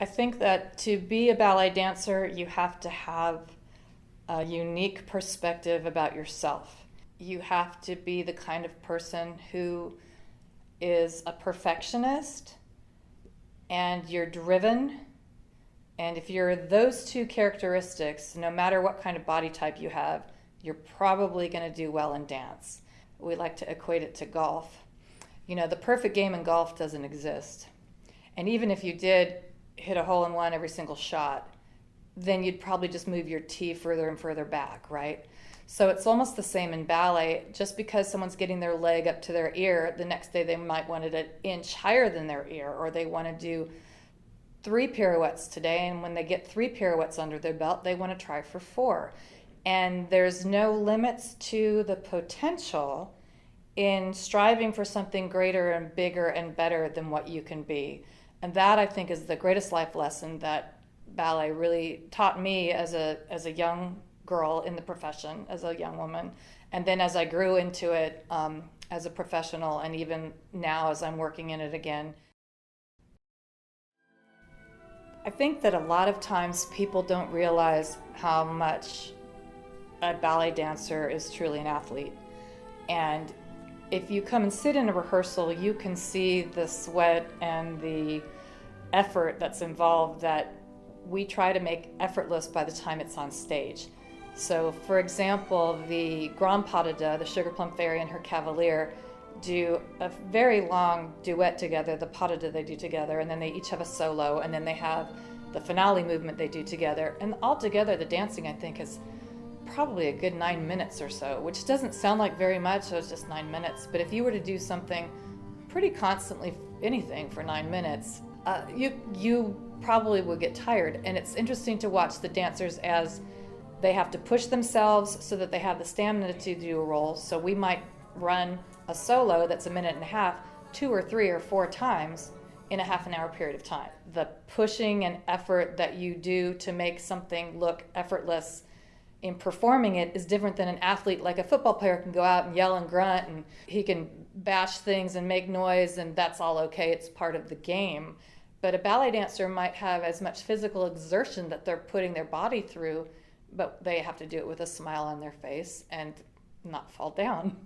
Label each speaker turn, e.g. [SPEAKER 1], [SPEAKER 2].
[SPEAKER 1] I think that to be a ballet dancer, you have to have a unique perspective about yourself. You have to be the kind of person who is a perfectionist and you're driven. And if you're those two characteristics, no matter what kind of body type you have, you're probably going to do well in dance. We like to equate it to golf. You know, the perfect game in golf doesn't exist. And even if you did hit a hole in one every single shot, then you'd probably just move your tee further and further back, right? So it's almost the same in ballet. Just because someone's getting their leg up to their ear, the next day they might want it an inch higher than their ear, or they want to do 3 pirouettes today, and when they get 3 pirouettes under their belt, they want to try for 4. And there's no limits to the potential in striving for something greater and bigger and better than what you can be. And that, I think, is the greatest life lesson that ballet really taught me as a young girl in the profession, as a young woman. And then as I grew into it as a professional, and even now as I'm working in it again. I think that a lot of times people don't realize how much a ballet dancer is truly an athlete. And if you come and sit in a rehearsal, you can see the sweat and the effort that's involved that we try to make effortless by the time it's on stage. So, for example, the Grand Pas de Deux, the Sugar Plum Fairy and her Cavalier, do a very long duet together, the pas de deux they do together, and then they each have a solo, and then they have the finale movement they do together. And altogether, the dancing, I think, is probably a good 9 minutes or so, which doesn't sound like very much, so it's just 9 minutes. But if you were to do something pretty constantly, anything for 9 minutes, you probably would get tired. And it's interesting to watch the dancers as they have to push themselves so that they have the stamina to do a role. So we might run a solo that's a minute and a half 2 or 3 or 4 times in a half an hour period of time. The pushing and effort that you do to make something look effortless in performing it is different than an athlete. Like a football player can go out and yell and grunt, and he can bash things and make noise, and that's all okay. It's part of the game. But a ballet dancer might have as much physical exertion that they're putting their body through, but they have to do it with a smile on their face and not fall down.